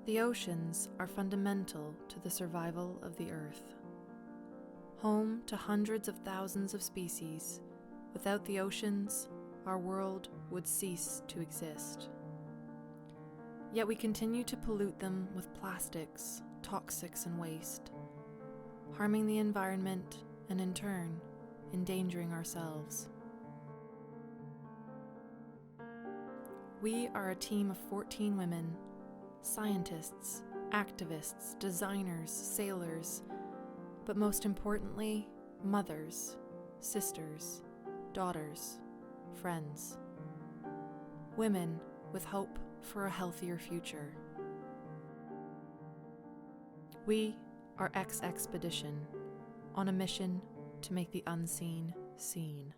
The oceans are fundamental to the survival of the Earth. Home to hundreds of thousands of species, without the oceans, our world would cease to exist. Yet we continue to pollute them with plastics, toxics, and waste, harming the environment and in turn, endangering ourselves. We are a team of 14 women, scientists, activists, designers, sailors, but most importantly, mothers, sisters, daughters, friends. Women with hope for a healthier future. We are eXXpedition, on a mission to make the unseen seen.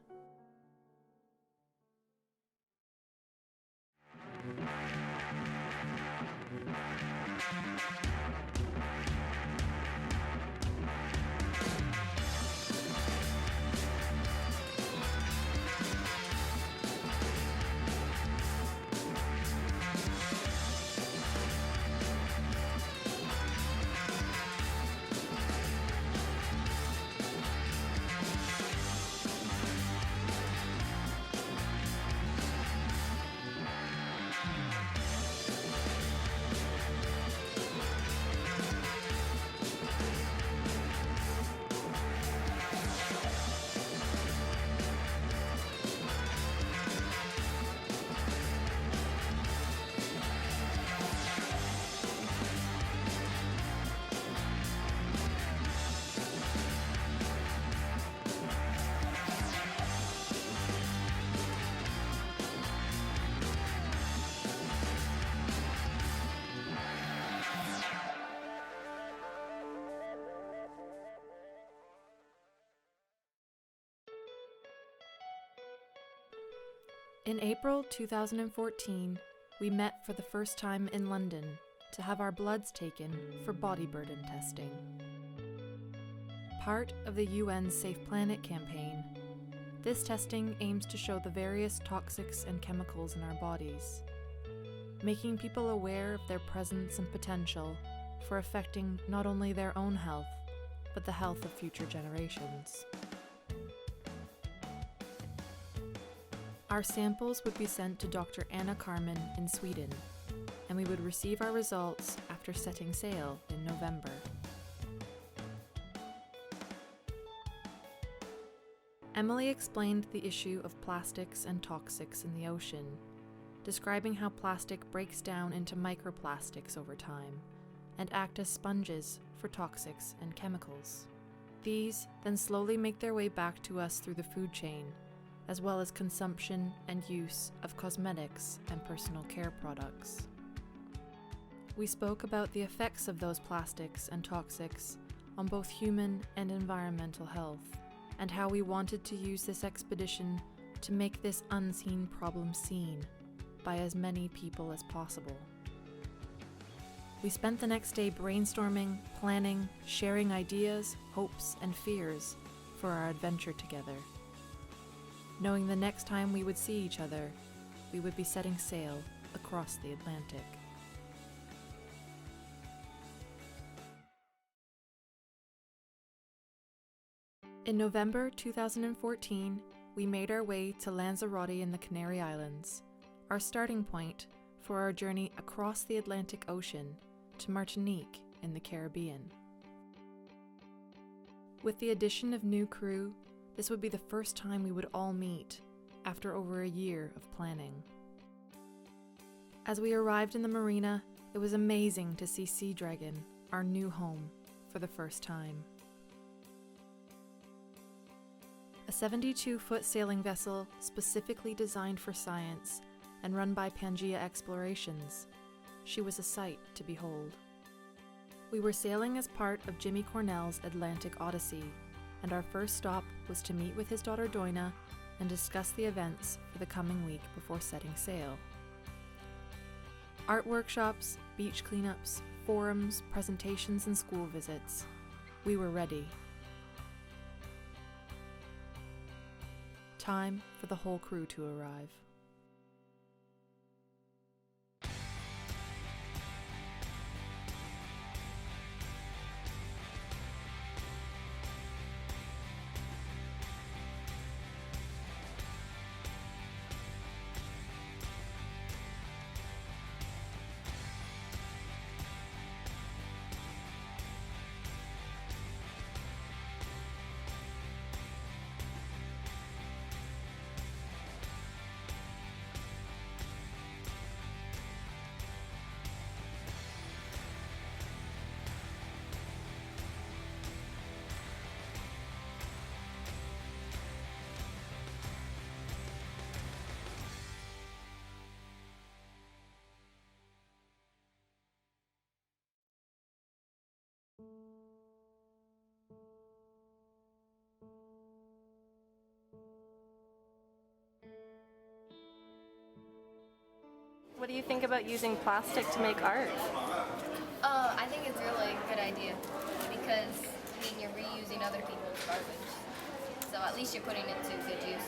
In April 2014, we met for the first time in London to have our bloods taken for body burden testing. Part of the UN's Safe Planet campaign, this testing aims to show the various toxics and chemicals in our bodies, making people aware of their presence and potential for affecting not only their own health, but the health of future generations. Our samples would be sent to Dr. Anna Carmen in Sweden, and we would receive our results after setting sail in November. Emily explained the issue of plastics and toxics in the ocean, describing how plastic breaks down into microplastics over time and act as sponges for toxics and chemicals. These then slowly make their way back to us through the food chain, as well as consumption and use of cosmetics and personal care products. We spoke about the effects of those plastics and toxics on both human and environmental health, and how we wanted to use this expedition to make this unseen problem seen by as many people as possible. We spent the next day brainstorming, planning, sharing ideas, hopes, and fears for our adventure together, knowing the next time we would see each other, we would be setting sail across the Atlantic. In November 2014, we made our way to Lanzarote in the Canary Islands, our starting point for our journey across the Atlantic Ocean to Martinique in the Caribbean. With the addition of new crew, this would be the first time we would all meet after over a year of planning. As we arrived in the marina, it was amazing to see Sea Dragon, our new home, for the first time. A 72-foot sailing vessel specifically designed for science and run by Pangea Explorations, she was a sight to behold. We were sailing as part of Jimmy Cornell's Atlantic Odyssey, and our first stop was to meet with his daughter Doina and discuss the events for the coming week before setting sail. Art workshops, beach cleanups, forums, presentations, and school visits. We were ready. Time for the whole crew to arrive. What do you think about using plastic to make art? I think it's really a good idea because you're reusing other people's garbage. So at least you're putting it to good use.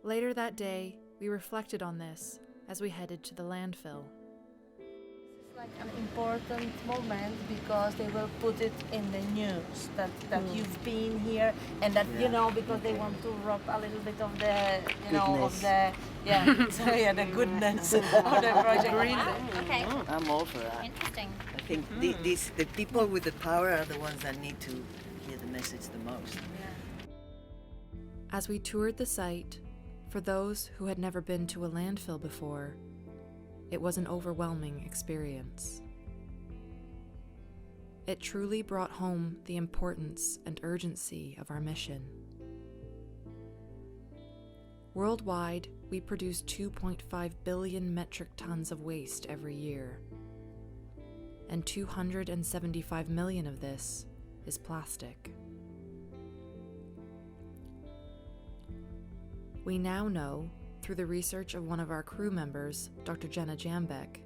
Later that day, we reflected on this as we headed to the landfill. It's like an important moment because they will put it in the news that you've been here and that because they want to rub a little bit of the the goodness of the project. Okay. I'm all for that. Interesting. I think the people with the power are the ones that need to hear the message the most. As we toured the site, for those who had never been to a landfill before, it was an overwhelming experience. It truly brought home the importance and urgency of our mission. Worldwide, we produce 2.5 billion metric tons of waste every year, and 275 million of this is plastic. We now know, through the research of one of our crew members, Dr. Jenna Jambek,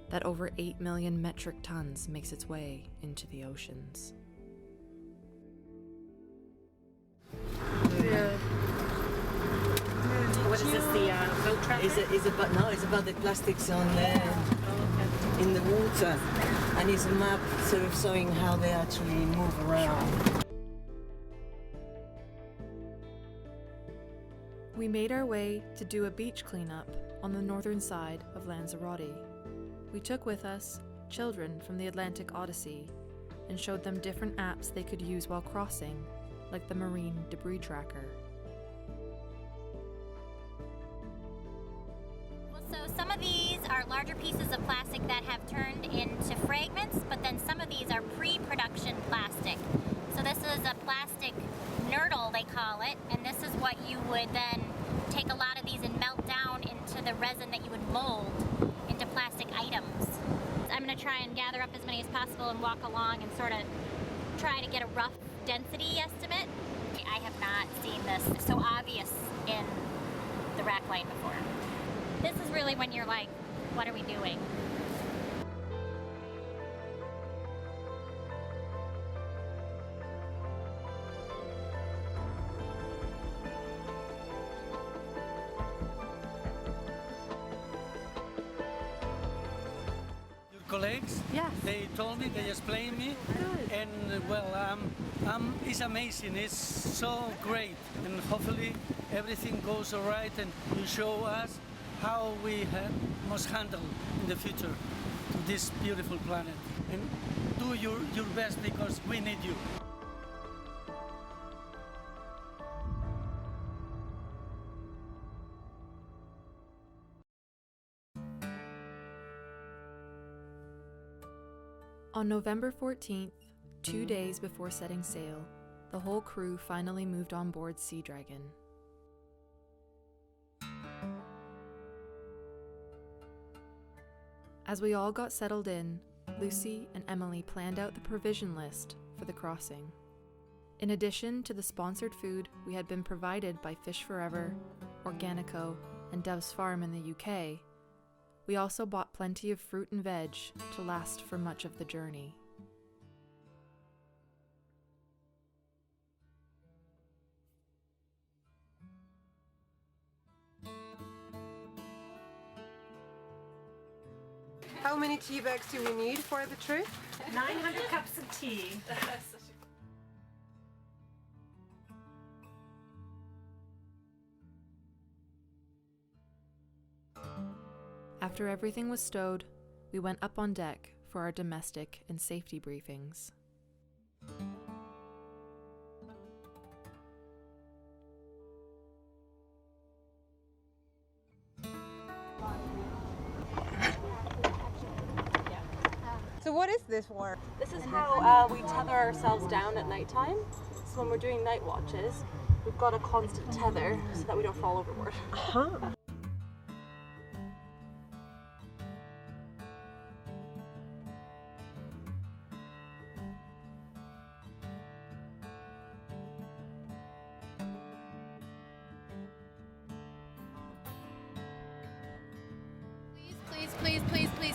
that over 8 million metric tons makes its way into the oceans. What is this, the boat traffic? It's about the plastics on in the water, and it's a map sort of showing how they actually move around. We made our way to do a beach cleanup on the northern side of Lanzarote. We took with us children from the Atlantic Odyssey and showed them different apps they could use while crossing, like the Marine Debris Tracker. So some of these are larger pieces of plastic that have turned into fragments, but then some of these are pre-production plastic. So this is a plastic nurdle, they call it, and this is what you would then take a lot of these and melt down into the resin that you would mold into plastic items. I'm going to try and gather up as many as possible and walk along and sort of try to get a rough density estimate. I have not seen this so obvious in the rack line before. This is really when you're like, what are we doing? Colleagues, Yes. they told me, they explained me, and it's amazing, it's so great, and hopefully everything goes all right, and you show us how we must handle in the future to this beautiful planet, and do your best because we need you. On November 14th, 2 days before setting sail, the whole crew finally moved on board Sea Dragon. As we all got settled in, Lucy and Emily planned out the provision list for the crossing. In addition to the sponsored food we had been provided by Fish Forever, Organico, and Dove's Farm in the UK, we also bought plenty of fruit and veg to last for much of the journey. How many tea bags do we need for the trip? 900 cups of tea. After everything was stowed, we went up on deck for our domestic and safety briefings. So what is this for? This is how we tether ourselves down at nighttime. So when we're doing night watches, we've got a constant tether so that we don't fall overboard.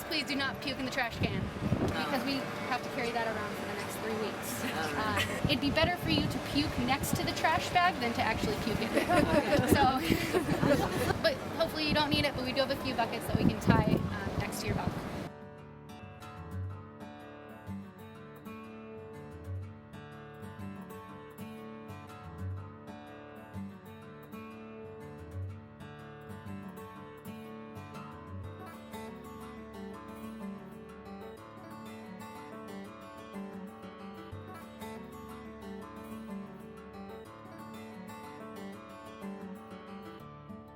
Please do not puke in the trash can, because we have to carry that around for the next 3 weeks. It'd be better for you to puke next to the trash bag than to actually puke in it. So, but hopefully you don't need it, but we do have a few buckets that we can tie next to your bunk.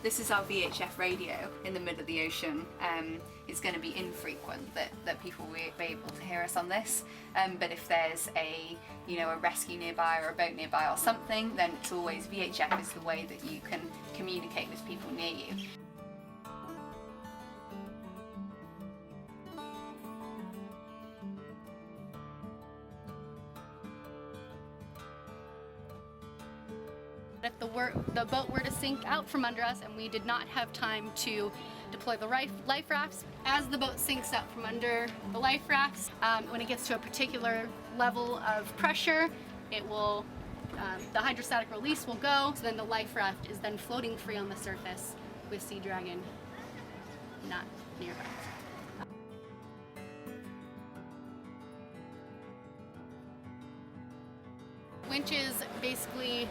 This is our VHF radio in the middle of the ocean. It's going to be infrequent that people will be able to hear us on this, but if there's a rescue nearby or a boat nearby or something, then it's always VHF is the way that you can communicate with people near you. If the boat were to sink out from under us and we did not have time to deploy the life rafts, as the boat sinks out from under the life rafts, when it gets to a particular level of pressure, it will, the hydrostatic release will go, so then the life raft is then floating free on the surface with Sea Dragon not nearby. Winches basically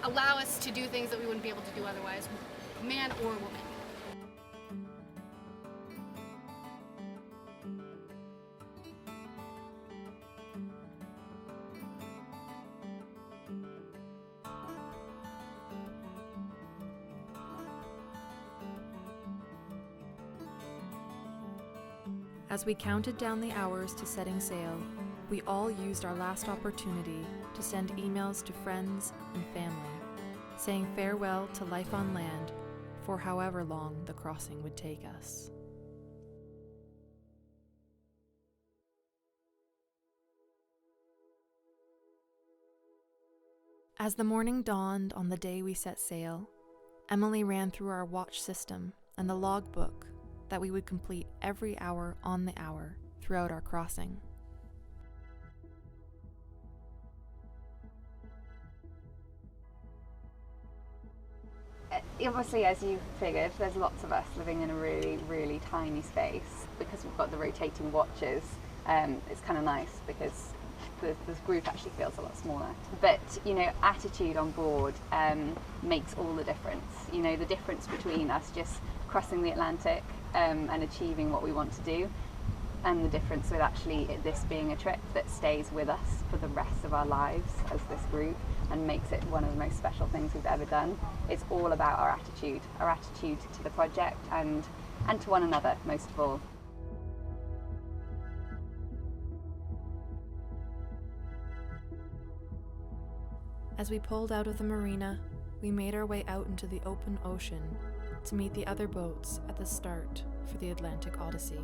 allow us to do things that we wouldn't be able to do otherwise, man or woman. As we counted down the hours to setting sail, we all used our last opportunity to send emails to friends and family, saying farewell to life on land for however long the crossing would take us. As the morning dawned on the day we set sail, Emily ran through our watch system and the logbook that we would complete every hour on the hour throughout our crossing. Obviously, as you figured, there's lots of us living in a really, really tiny space. Because we've got the rotating watches, it's kind of nice because this group actually feels a lot smaller. But, attitude on board makes all the difference. The difference between us just crossing the Atlantic and achieving what we want to do, and the difference with actually this being a trip that stays with us for the rest of our lives as this group and makes it one of the most special things we've ever done. It's all about our attitude to the project and to one another, most of all. As we pulled out of the marina, we made our way out into the open ocean to meet the other boats at the start for the Atlantic Odyssey.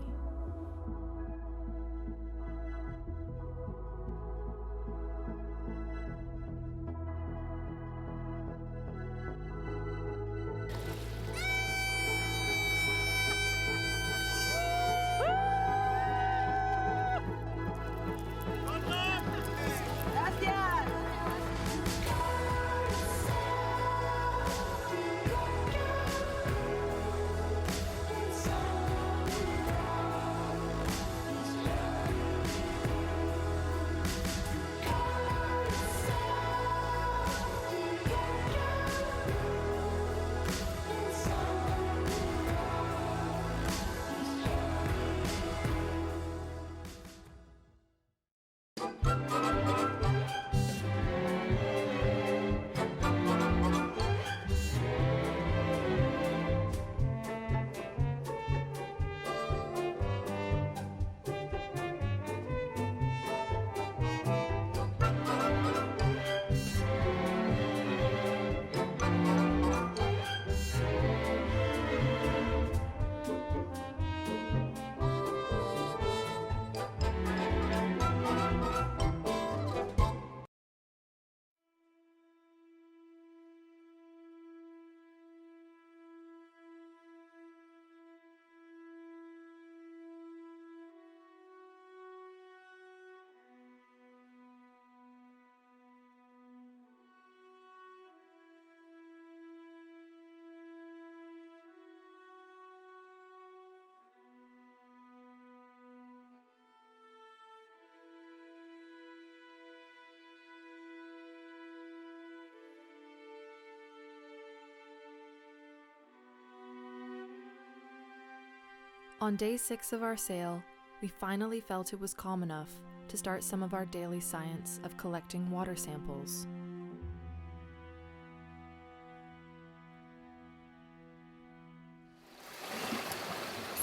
On day 6 of our sail, we finally felt it was calm enough to start some of our daily science of collecting water samples.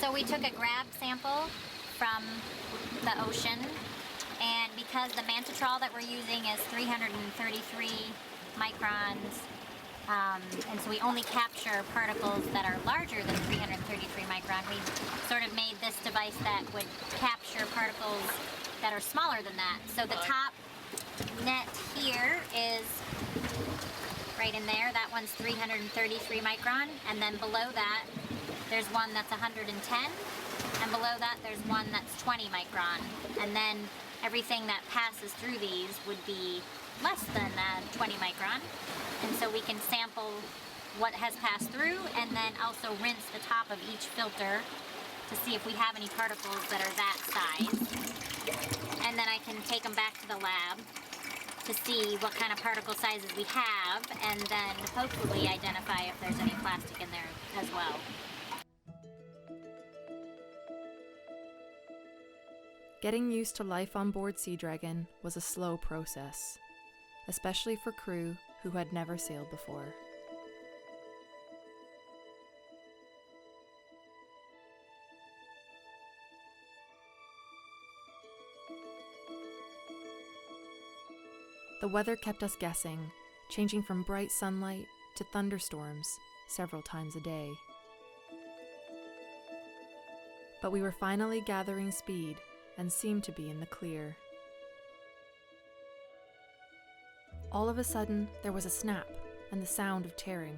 So we took a grab sample from the ocean, and because the mantitol that we're using is 333 microns, and so we only capture particles that are larger than 333 micron, we sort of made this device that would capture particles that are smaller than that. So the top net here is right in there. That one's 333 micron, and then below that there's one that's 110, and below that there's one that's 20 micron, and then everything that passes through these would be less than 20 micron, and so we can sample what has passed through and then also rinse the top of each filter to see if we have any particles that are that size, and then I can take them back to the lab to see what kind of particle sizes we have, and then hopefully identify if there's any plastic in there as well. Getting used to life on board Sea Dragon was a slow process, especially for crew who had never sailed before. The weather kept us guessing, changing from bright sunlight to thunderstorms several times a day. But we were finally gathering speed and seemed to be in the clear. All of a sudden, there was a snap and the sound of tearing.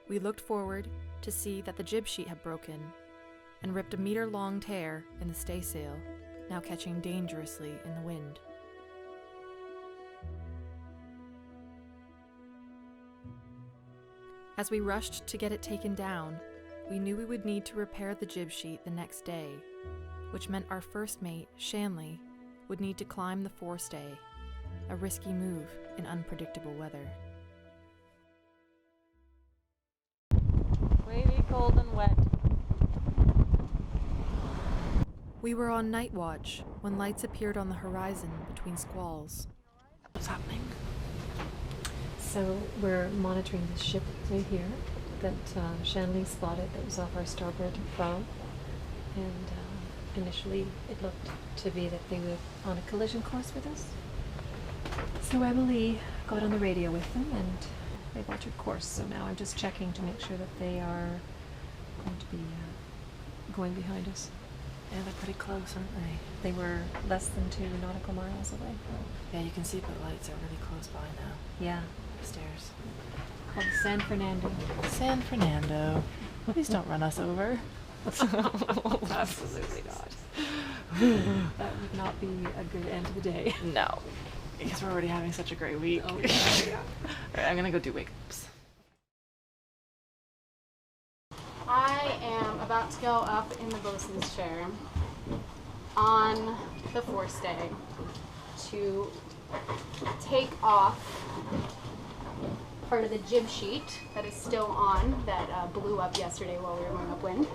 We looked forward to see that the jib sheet had broken and ripped a meter-long tear in the staysail, now catching dangerously in the wind. As we rushed to get it taken down, we knew we would need to repair the jib sheet the next day, which meant our first mate, Shanley, would need to climb the forestay, a risky move in unpredictable weather. Wavy, cold and wet. We were on night watch when lights appeared on the horizon between squalls. What's happening? So we're monitoring this ship right here that Shanley spotted that was off our starboard bow, and initially it looked to be that they were on a collision course with us. So Emily got on the radio with them and they've altered course, so now I'm just checking to make sure that they are going to be going behind us. Yeah, they're pretty close, aren't they? They were less than 2 nautical miles away. Yeah, you can see the lights are really close by now. Yeah. Upstairs. Called San Fernando. San Fernando. Please don't run us over. Absolutely not. That would not be a good end to the day. No, because we're already having such a great week. Oh, yeah. Alright, I'm gonna go do wake-ups. I am about to go up in the bosun's chair on the forestay to take off part of the jib sheet that is still on, that blew up yesterday while we were going upwind.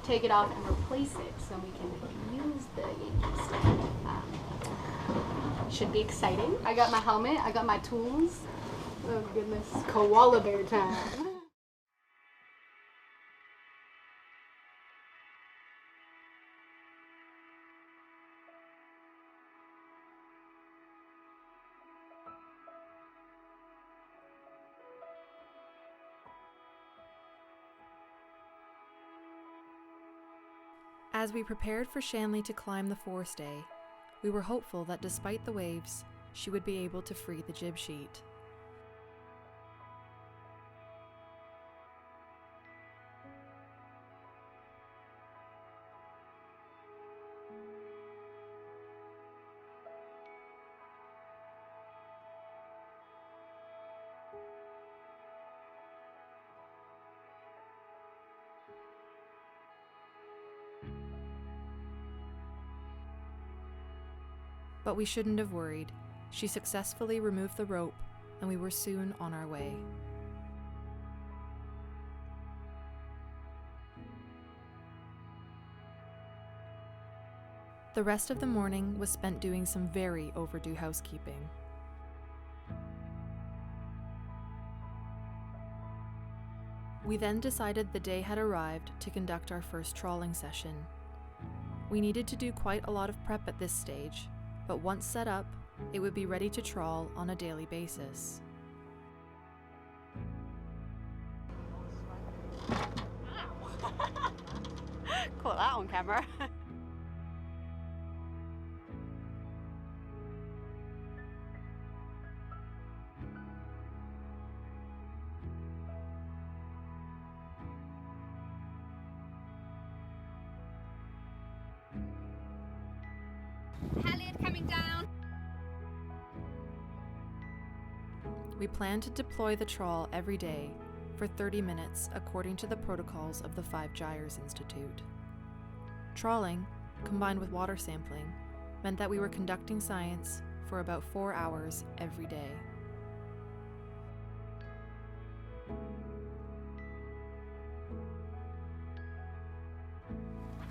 Take it off and replace it so we can use the eXXpedition. Should be exciting. I got my helmet, I got my tools. Oh goodness, koala bear time. As we prepared for Shanley to climb the forestay, we were hopeful that despite the waves, she would be able to free the jib sheet. But we shouldn't have worried. She successfully removed the rope, and we were soon on our way. The rest of the morning was spent doing some very overdue housekeeping. We then decided the day had arrived to conduct our first trawling session. We needed to do quite a lot of prep at this stage, but once set up, it would be ready to trawl on a daily basis. Caught that on camera. Halyard coming down. We planned to deploy the trawl every day for 30 minutes according to the protocols of the 5 Gyres Institute. Trawling, combined with water sampling, meant that we were conducting science for about 4 hours every day.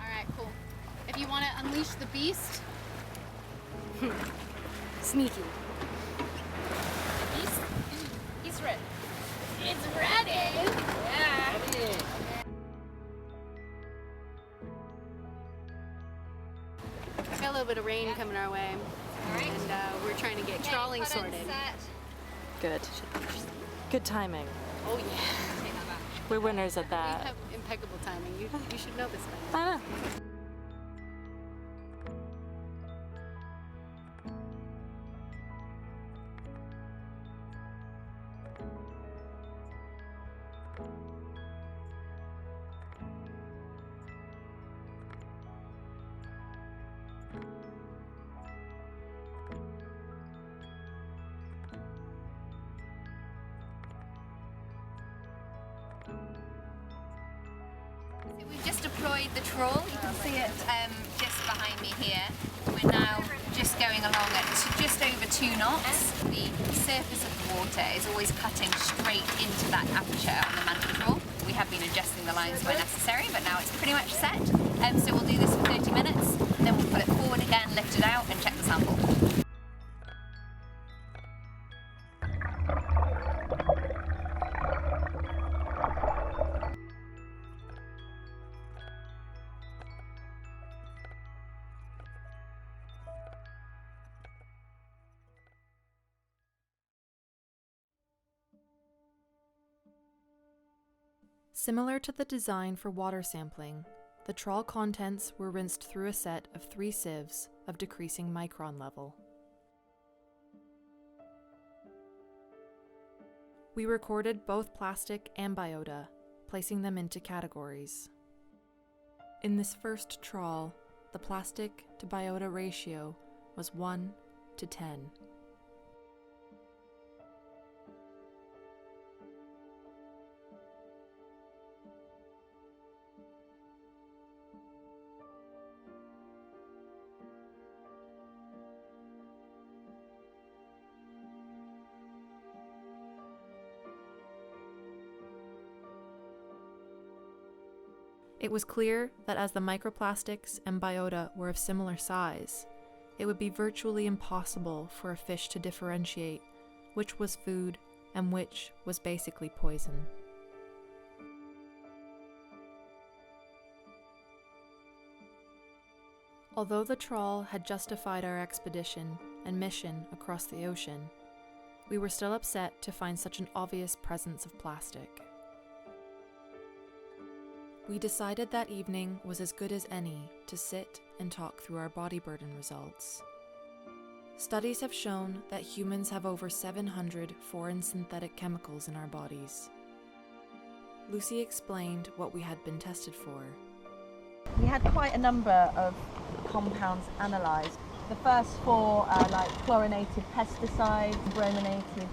Alright, cool. If you want to unleash the beast, Sneaky. He's ready. It's ready. Yeah. got a little bit of rain coming our way. Alright. And we're trying to get trawling put it sorted. set. Good. Good timing. Oh yeah. We're winners at We that. have impeccable timing. You should know this by now. I know. So we've just deployed the trawl. You can see it just behind me here. We're now just going along at just over 2 knots. The surface of the water is always cutting straight into that aperture on the mantle trawl. We have been adjusting the lines where necessary, but now it's pretty much set. So we'll do this for 30 minutes, then we'll pull it forward again, lift it out and check the sample. Similar to the design for water sampling, the trawl contents were rinsed through a set of 3 sieves of decreasing micron level. We recorded both plastic and biota, placing them into categories. In this first trawl, the plastic to biota ratio was 1 to 10. It was clear that as the microplastics and biota were of similar size, it would be virtually impossible for a fish to differentiate which was food and which was basically poison. Although the trawl had justified our expedition and mission across the ocean, we were still upset to find such an obvious presence of plastic. We decided that evening was as good as any to sit and talk through our body burden results. Studies have shown that humans have over 700 foreign synthetic chemicals in our bodies. Lucy explained what we had been tested for. We had quite a number of compounds analysed. The first 4 are like chlorinated pesticides, brominated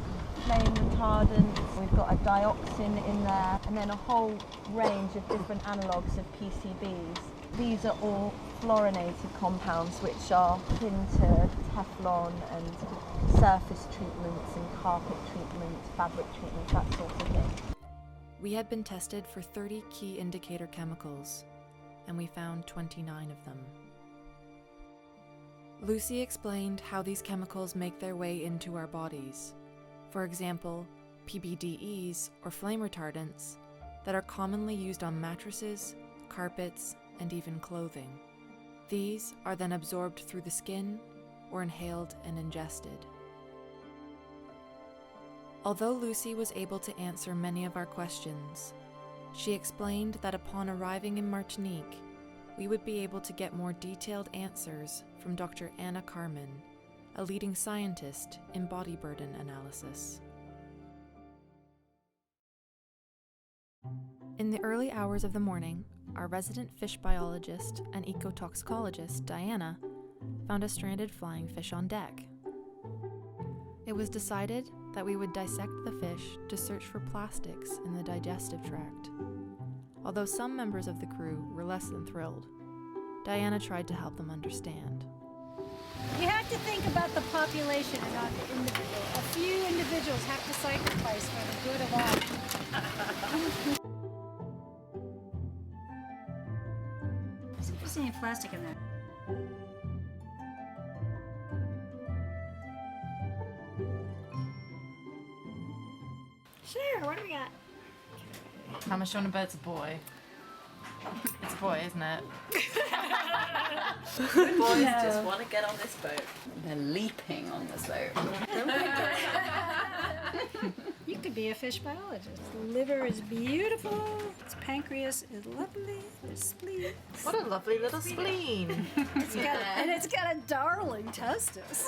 flame retardants, we've got a dioxin in there, and then a whole range of different analogues of PCBs. These are all fluorinated compounds which are akin to Teflon and surface treatments and carpet treatments, fabric treatments, that sort of thing. We had been tested for 30 key indicator chemicals, and we found 29 of them. Lucy explained how these chemicals make their way into our bodies. For example, PBDEs, or flame retardants, that are commonly used on mattresses, carpets, and even clothing. These are then absorbed through the skin or inhaled and ingested. Although Lucy was able to answer many of our questions, she explained that upon arriving in Martinique, we would be able to get more detailed answers from Dr. Anna Carmen, a leading scientist in body burden analysis. In the early hours of the morning, our resident fish biologist and ecotoxicologist, Diana, found a stranded flying fish on deck. It was decided that we would dissect the fish to search for plastics in the digestive tract. Although some members of the crew were less than thrilled, Diana tried to help them understand. You have to think about the population and not the individual. A few individuals have to sacrifice for the good of all. See if there's any plastic in there. Sure, what do we got? Mama's showing a bet it's a boy. It's a boy, isn't it? Boys just want to get on this boat. They're leaping on this boat. You could be a fish biologist. The liver is beautiful. Its pancreas is lovely. Its spleen. What a lovely little spleen. It's got a darling testis.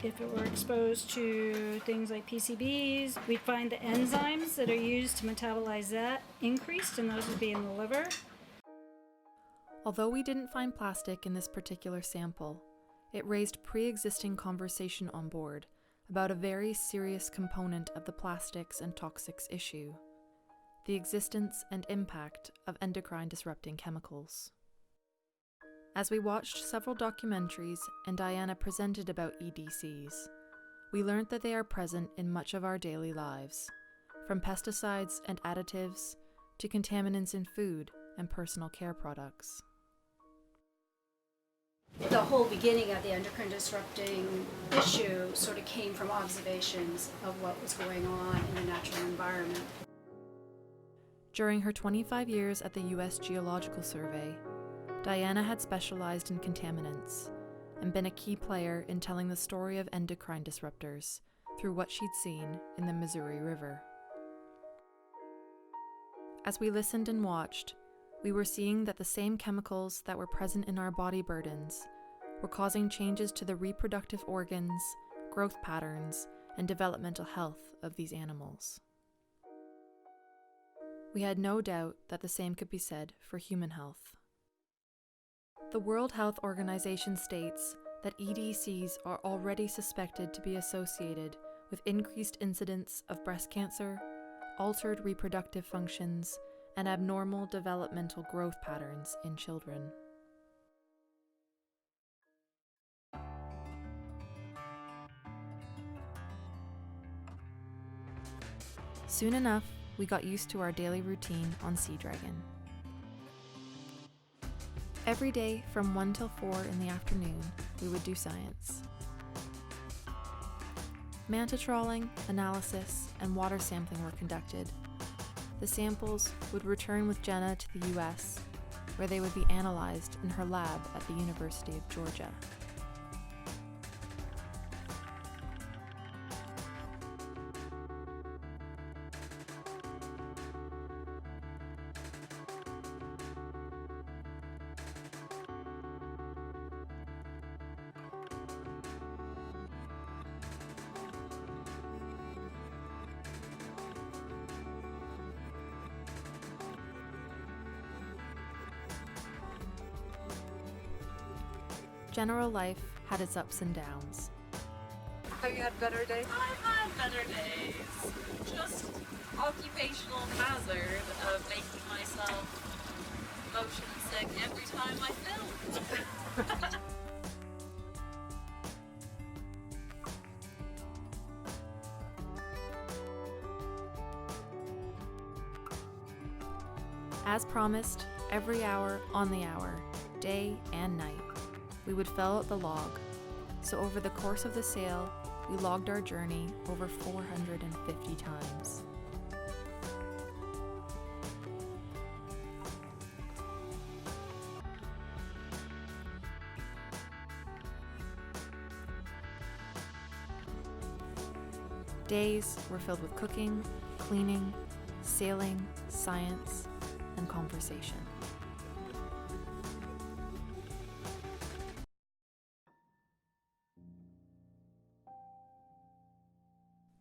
If it were exposed to things like PCBs, we'd find the enzymes that are used to metabolize that increased, and those would be in the liver. Although we didn't find plastic in this particular sample, it raised pre-existing conversation on board about a very serious component of the plastics and toxics issue: the existence and impact of endocrine-disrupting chemicals. As we watched several documentaries and Diana presented about EDCs, we learned that they are present in much of our daily lives, from pesticides and additives to contaminants in food and personal care products. The whole beginning of the endocrine disrupting issue sort of came from observations of what was going on in the natural environment. During her 25 years at the U.S. Geological Survey, Diana had specialized in contaminants and been a key player in telling the story of endocrine disruptors through what she'd seen in the Missouri River. As we listened and watched, we were seeing that the same chemicals that were present in our body burdens were causing changes to the reproductive organs, growth patterns, and developmental health of these animals. We had no doubt that the same could be said for human health. The World Health Organization states that EDCs are already suspected to be associated with increased incidence of breast cancer, altered reproductive functions, and abnormal developmental growth patterns in children. Soon enough, we got used to our daily routine on Sea Dragon. Every day from 1 till 4 in the afternoon, we would do science. Manta trawling, analysis, and water sampling were conducted. The samples would return with Jenna to the US, where they would be analyzed in her lab at the University of Georgia. General life had its ups and downs. Have you had better days? I've had better days. Just occupational hazard of making myself motion sick every time I film. As promised, every hour on the hour, day and night. We would fill out the log, so over the course of the sail, we logged our journey over 450 times. Days were filled with cooking, cleaning, sailing, science, and conversation.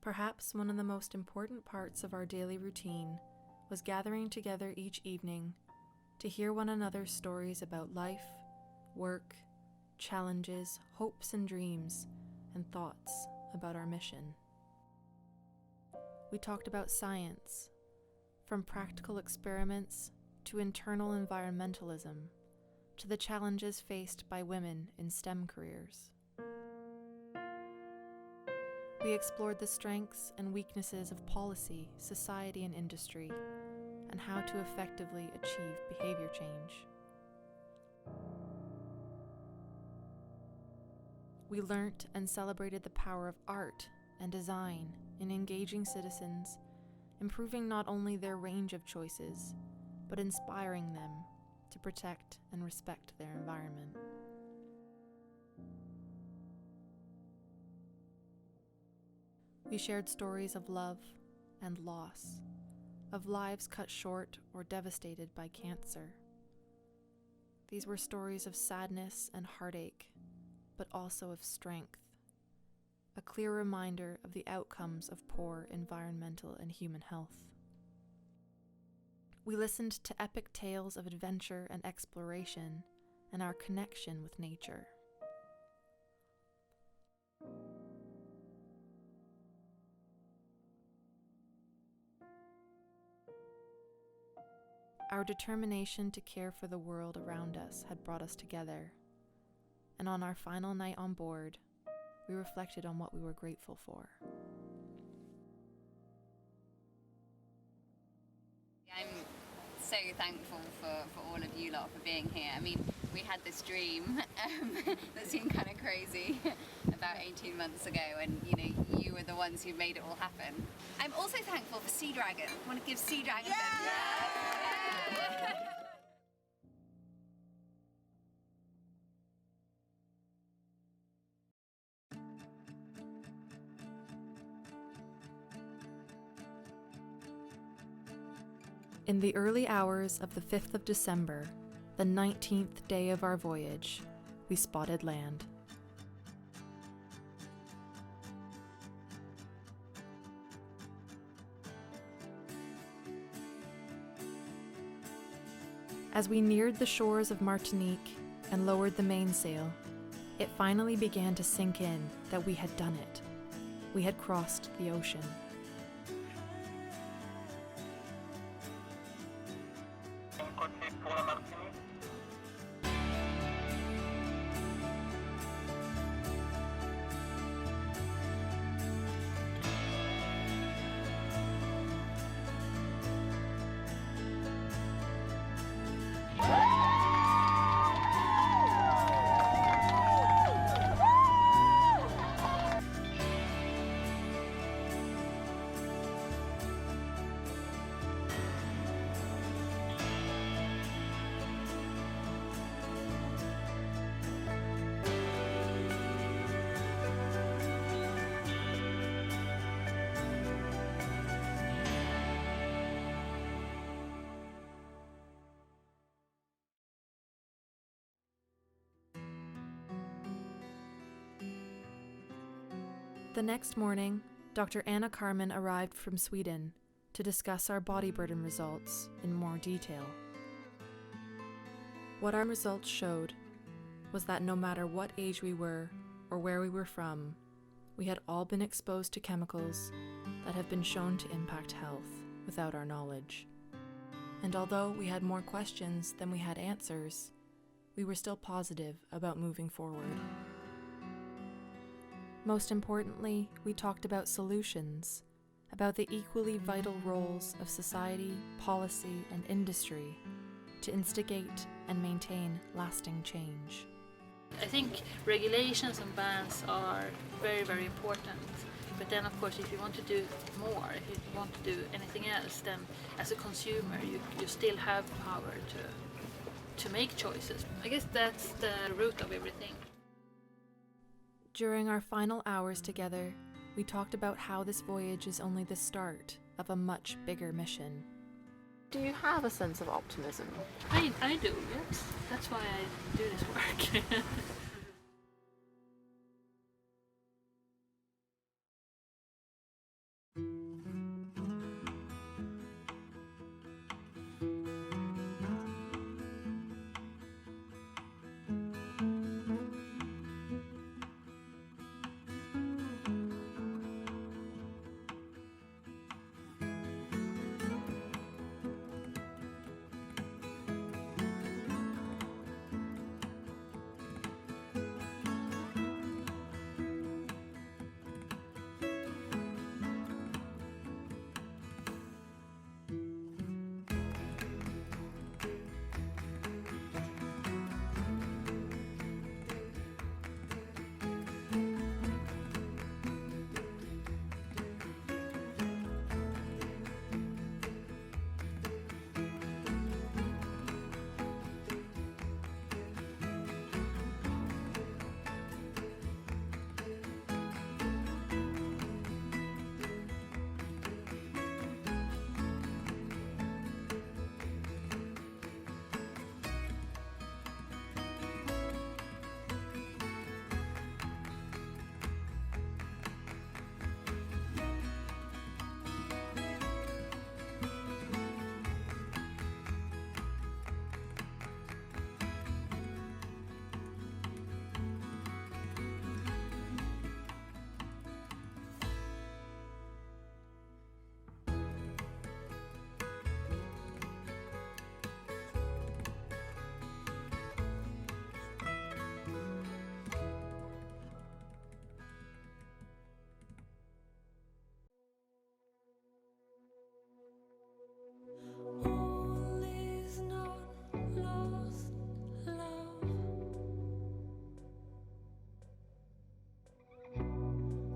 Perhaps one of the most important parts of our daily routine was gathering together each evening to hear one another's stories about life, work, challenges, hopes and dreams, and thoughts about our mission. We talked about science, from practical experiments to internal environmentalism, to the challenges faced by women in STEM careers. We explored the strengths and weaknesses of policy, society, and industry, and how to effectively achieve behavior change. We learnt and celebrated the power of art and design in engaging citizens, improving not only their range of choices, but inspiring them to protect and respect their environment. We shared stories of love and loss, of lives cut short or devastated by cancer. These were stories of sadness and heartache, but also of strength, a clear reminder of the outcomes of poor environmental and human health. We listened to epic tales of adventure and exploration and our connection with nature. Our determination to care for the world around us had brought us together, and on our final night on board, we reflected on what we were grateful for. I'm so thankful for all of you lot for being here. I mean, we had this dream that seemed kind of crazy about 18 months ago, and you were the ones who made it all happen. I'm also thankful for Sea Dragon. I want to give Sea Dragon In the early hours of the 5th of December, the 19th day of our voyage, we spotted land. As we neared the shores of Martinique and lowered the mainsail, it finally began to sink in that we had done it. We had crossed the ocean. The next morning, Dr. Anna Carmen arrived from Sweden to discuss our body burden results in more detail. What our results showed was that no matter what age we were or where we were from, we had all been exposed to chemicals that have been shown to impact health without our knowledge. And although we had more questions than we had answers, we were still positive about moving forward. Most importantly, we talked about solutions, about the equally vital roles of society, policy, and industry to instigate and maintain lasting change. I think regulations and bans are very, very important. But then, of course, if you want to do more, if you want to do anything else, then as a consumer, you still have power to make choices. I guess that's the root of everything. During our final hours together, we talked about how this voyage is only the start of a much bigger mission. Do you have a sense of optimism? I do, yes. That's why I do this work.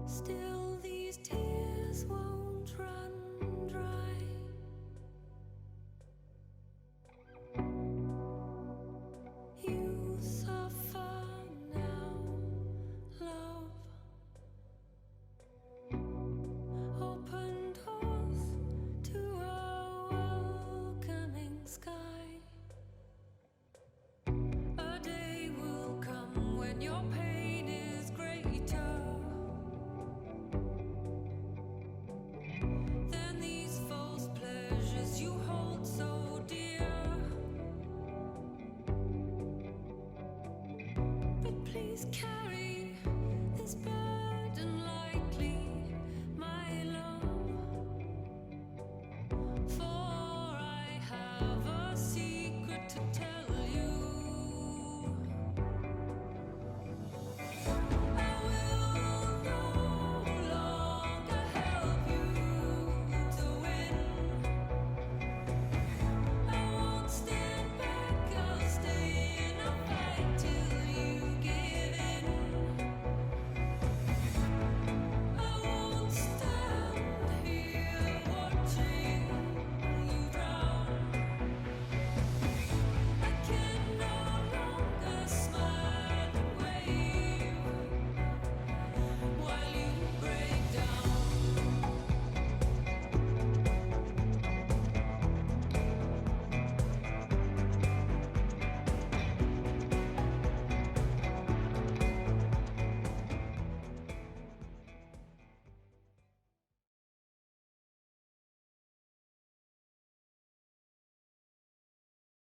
Still these tears won't run dry. You suffer now, love. Open doors to a welcoming sky. A day will come when your pain is greater than these false pleasures you hold so dear. But please